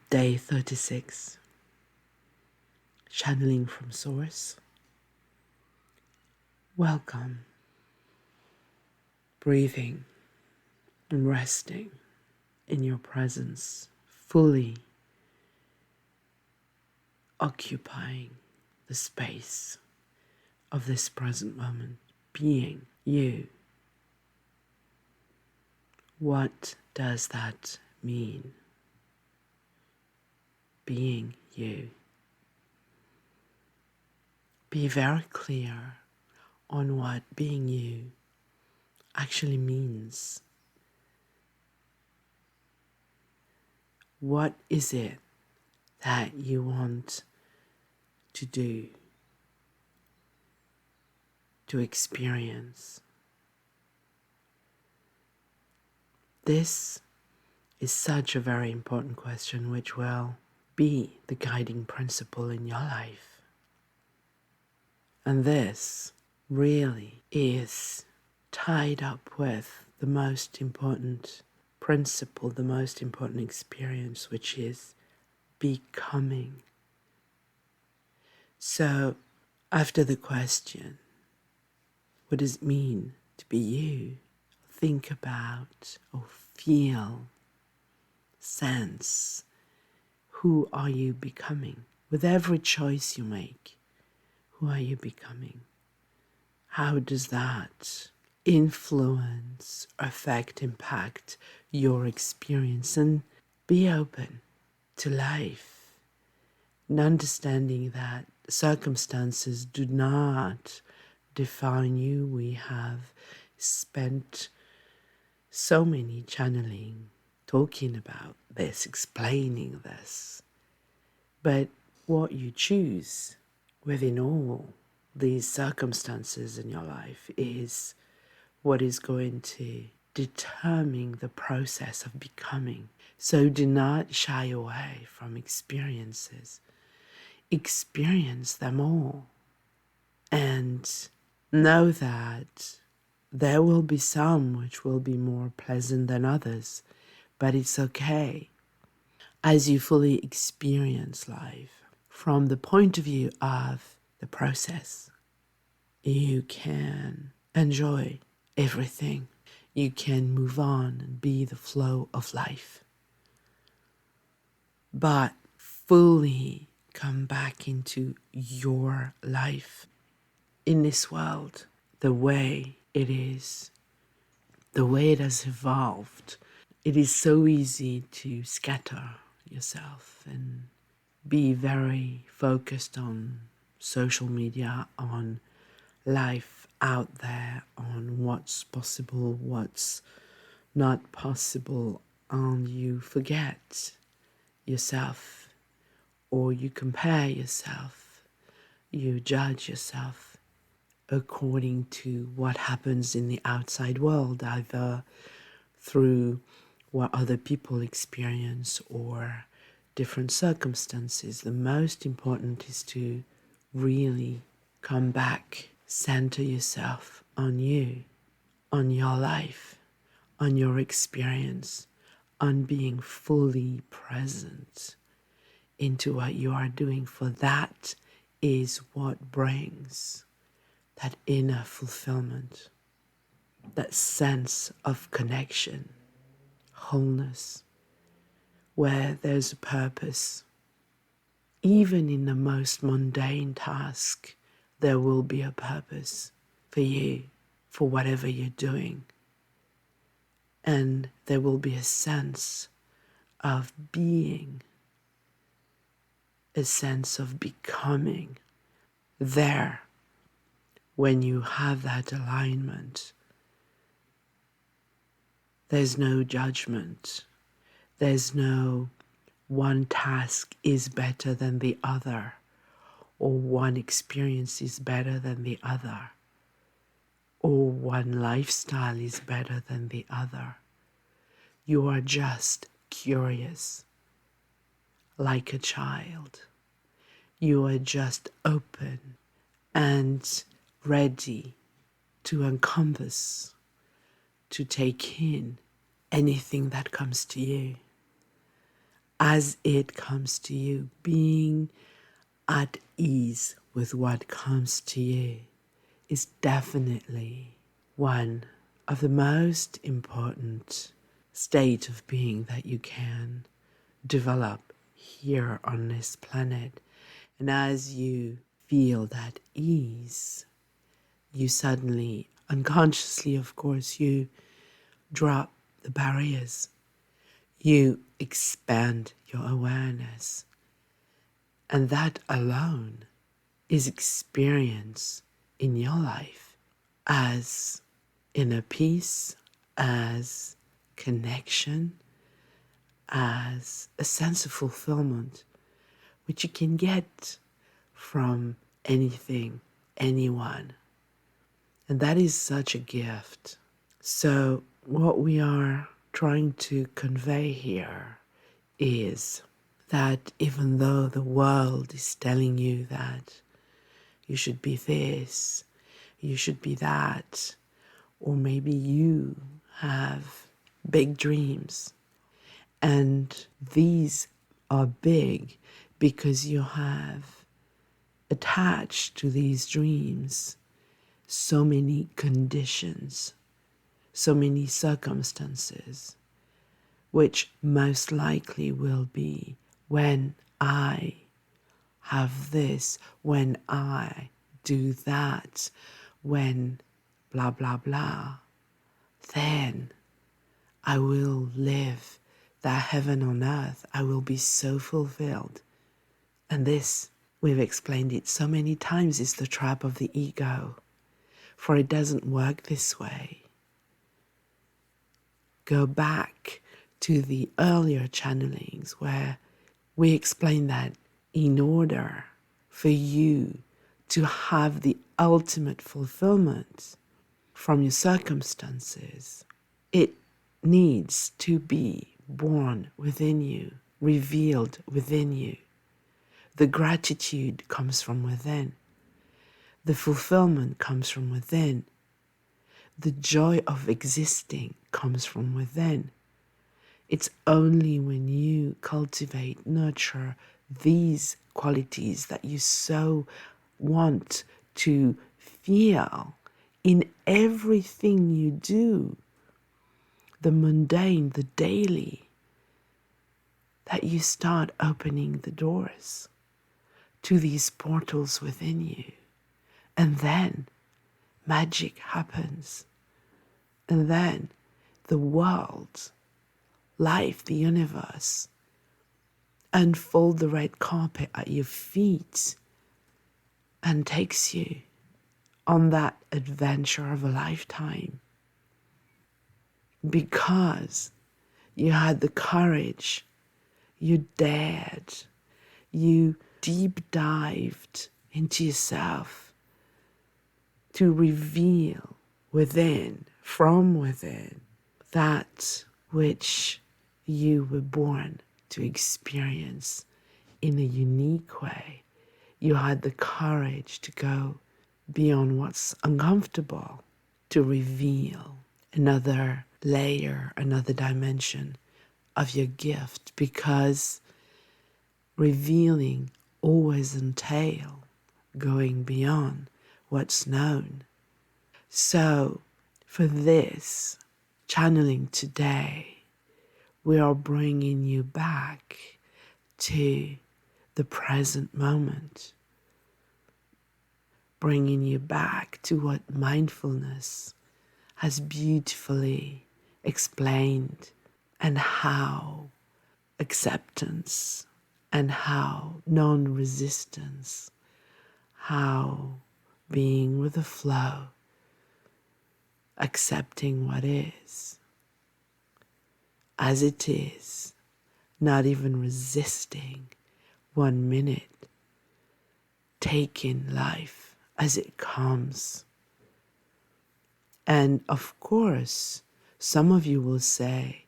Day 36. Channeling from Source. Welcome. Breathing and resting in your presence, fully occupying the space of this present moment, being you. What does that mean? Being you. Be very clear on what being you actually means. What is it that you want to do, to experience? This is such a very important question which will be the guiding principle in your life. And this really is tied up with the most important principle, the most important experience, which is becoming. So, after the question, what does it mean to be you? Think about or feel, sense, who are you becoming? With every choice you make, who are you becoming? How does that influence, affect, impact your experience? And be open to life and understanding that circumstances do not define you. We have spent so many channeling talking about this, explaining this. But what you choose within all these circumstances in your life is what is going to determine the process of becoming. So do not shy away from experiences. Experience them all. And know that there will be some which will be more pleasant than others, but it's okay. As you fully experience life from the point of view of the process, you can enjoy everything. You can move on and be the flow of life. But fully come back into your life in this world, the way it is, the way it has evolved. It is so easy to scatter yourself and be very focused on social media, on life out there, on what's possible, what's not possible, and you forget yourself, or you compare yourself, you judge yourself according to what happens in the outside world, either through what other people experience or different circumstances. The most important is to really come back, center yourself on you, on your life, on your experience, on being fully present into what you are doing, for that is what brings that inner fulfillment, that sense of connection, wholeness, where there's a purpose. Even in the most mundane task, there will be a purpose for you, for whatever you're doing. And there will be a sense of being, a sense of becoming there. When you have that alignment, there's no judgment. There's no one task is better than the other, or one experience is better than the other, or one lifestyle is better than the other. You are just curious, like a child. You are just open and ready to encompass, to take in anything that comes to you. as it comes to you, being at ease with what comes to you is definitely one of the most important state of being that you can develop here on this planet. And as you feel that ease, you suddenly, unconsciously, of course, you drop the barriers. You expand your awareness. And that alone is experience in your life as inner peace, as connection, as a sense of fulfillment, which you can get from anything, anyone. And that is such a gift. So, what we are trying to convey here is that even though the world is telling you that you should be this, you should be that, or maybe you have big dreams, and these are big because you have attached to these dreams so many conditions, so many circumstances, which most likely will be when I have this, when I do that, when blah, blah, blah, then I will live that heaven on earth. I will be so fulfilled. And this, we've explained it so many times, is the trap of the ego, for it doesn't work this way. Go back to the earlier channelings where we explain that in order for you to have the ultimate fulfillment from your circumstances, it needs to be born within you, revealed within you. The gratitude comes from within. The fulfillment comes from within. The joy of existing comes from within. It's only when you cultivate, nurture these qualities that you so want to feel in everything you do, the mundane, the daily, that you start opening the doors to these portals within you. And then magic happens. And then the world, life, the universe, unfold the red carpet at your feet and takes you on that adventure of a lifetime. Because you had the courage, you dared, you deep dived into yourself to reveal within, from within, that which you were born to experience in a unique way. You had the courage to go beyond what's uncomfortable, to reveal another layer, another dimension of your gift, because revealing always entails going beyond what's known. So for this channeling today, we are bringing you back to the present moment, bringing you back to what mindfulness has beautifully explained, and how acceptance and how non-resistance, how being with the flow, accepting what is as it is, not even resisting 1 minute, taking life as it comes. And of course, some of you will say,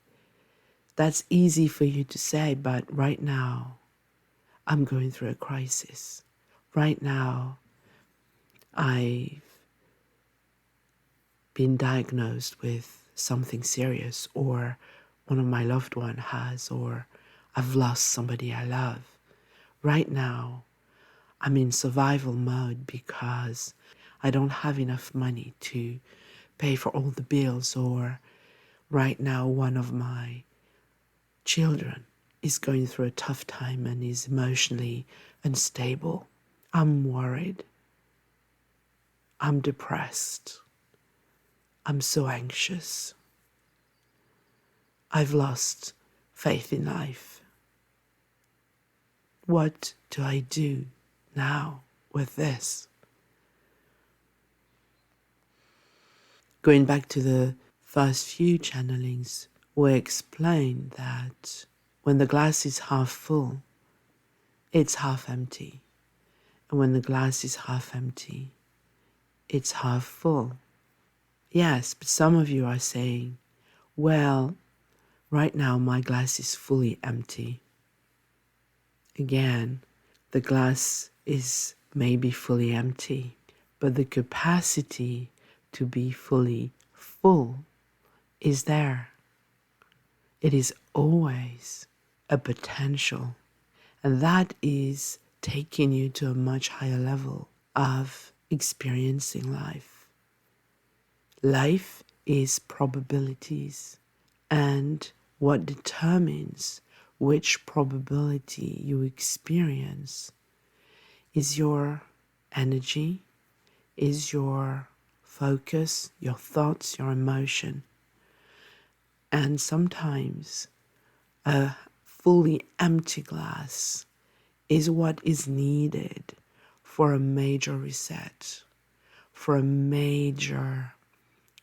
that's easy for you to say, but right now, I'm going through a crisis. Right now, I've been diagnosed with something serious, or one of my loved ones has, or I've lost somebody I love. Right now, I'm in survival mode because I don't have enough money to pay for all the bills, or right now one of my children is going through a tough time and is emotionally unstable. I'm worried. I'm depressed. I'm so anxious. I've lost faith in life. What do I do now with this? Going back to the first few channelings, we explained that when the glass is half full, it's half empty. And when the glass is half empty, it's half full. Yes, but some of you are saying, well, right now my glass is fully empty. Again, the glass is maybe fully empty, but the capacity to be fully full is there. It is always a potential, and that is taking you to a much higher level of experiencing life. Life is probabilities, and what determines which probability you experience is your energy, is your focus, your thoughts, your emotion. And sometimes a fully empty glass is what is needed for a major reset, for a major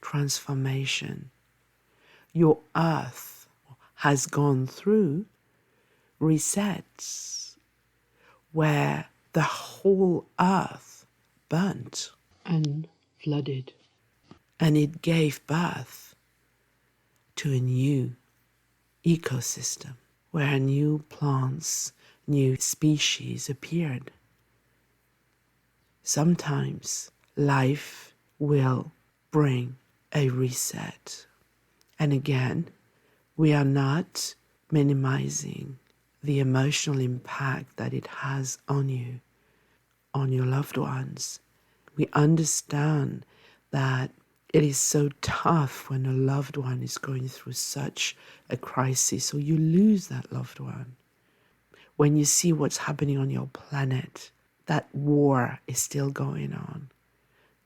transformation. Your earth has gone through resets where the whole earth burnt and flooded, and it gave birth to a new ecosystem where new plants, new species appeared. Sometimes life will bring a reset. And again, we are not minimizing the emotional impact that it has on you, on your loved ones. We understand that it is so tough when a loved one is going through such a crisis, or you lose that loved one. When you see what's happening on your planet, that war is still going on,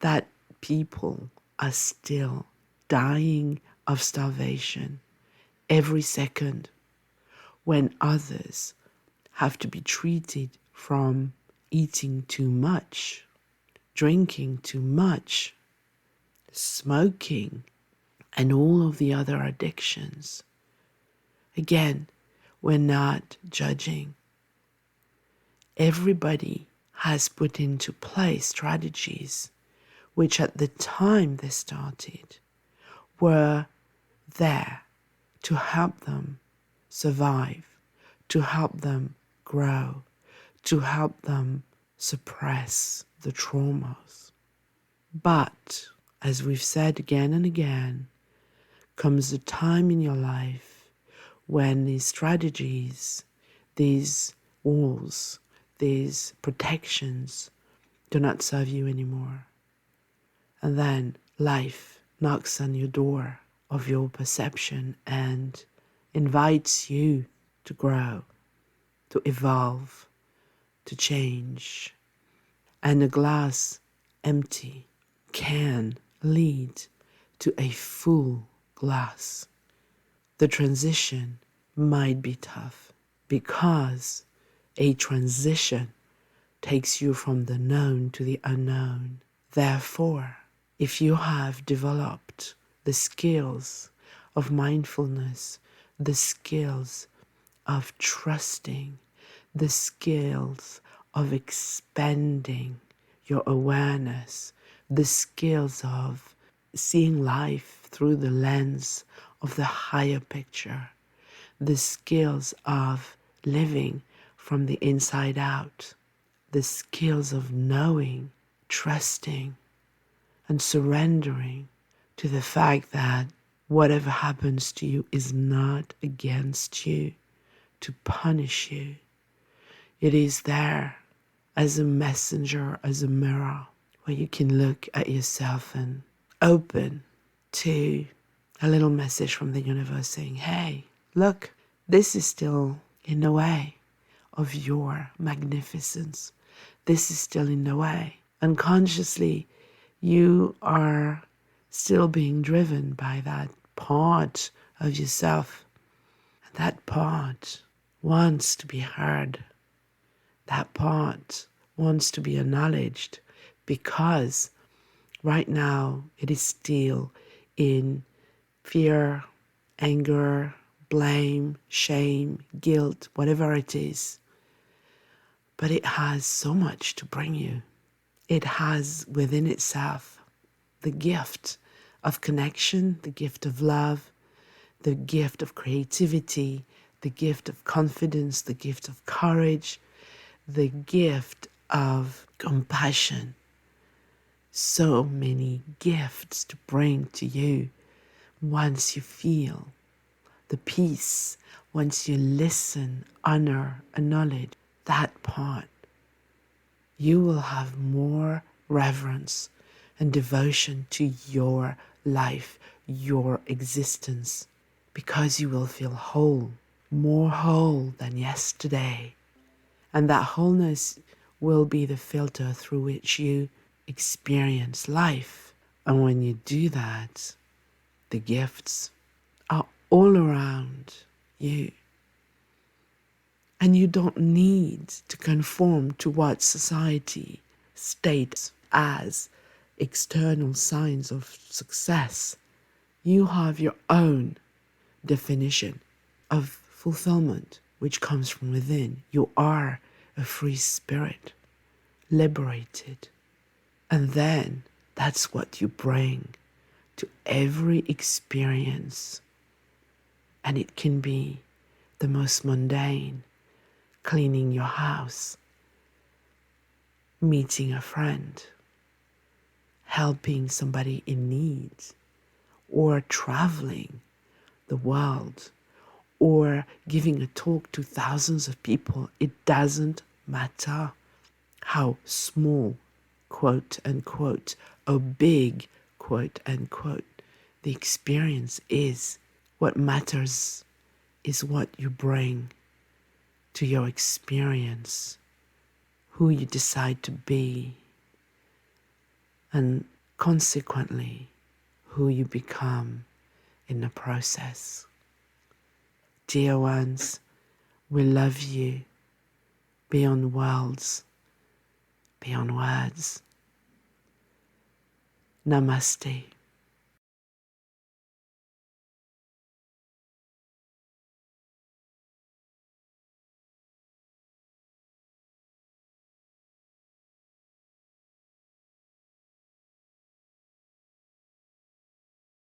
that people are still dying of starvation every second, when others have to be treated from eating too much, drinking too much, smoking, and all of the other addictions. Again, we're not judging. Everybody has put into place strategies which at the time they started were there to help them survive, to help them grow, to help them suppress the traumas. But, as we've said again and again, comes a time in your life when these strategies, these walls, these protections do not serve you anymore. And then life knocks on your door of your perception and invites you to grow, to evolve, to change. And a glass empty can lead to a full glass. The transition might be tough because a transition takes you from the known to the unknown. Therefore, if you have developed the skills of mindfulness, the skills of trusting, the skills of expanding your awareness, the skills of seeing life through the lens of the higher picture, the skills of living from the inside out, the skills of knowing, trusting, and surrendering to the fact that whatever happens to you is not against you. to punish you. It is there as a messenger, as a mirror, where you can look at yourself and open to a little message from the universe saying, hey, look, this is still in the way of your magnificence. This is still in the way. Unconsciously, you are still being driven by that part of yourself. That part wants to be heard. That part wants to be acknowledged because right now it is still in fear, anger, blame, shame, guilt, whatever it is. But it has so much to bring you. It has within itself the gift of connection, the gift of love, the gift of creativity, the gift of confidence, the gift of courage, the gift of compassion. So many gifts to bring to you once you feel the peace, once you listen, honor, acknowledge that part. You will have more reverence and devotion to your life, your existence, because you will feel whole, more whole than yesterday. And that wholeness will be the filter through which you experience life. And when you do that, the gifts are all around you. And you don't need to conform to what society states as external signs of success. You have your own definition of fulfillment, which comes from within. You are a free spirit, liberated. And then that's what you bring to every experience. And it can be the most mundane, cleaning your house, meeting a friend, helping somebody in need, or traveling the world, or giving a talk to thousands of people. It doesn't matter how small, quote unquote, or big, quote unquote, the experience is. What matters is what you bring to your experience, who you decide to be, and consequently, who you become in the process. Dear ones, we love you beyond worlds, beyond words. Namaste.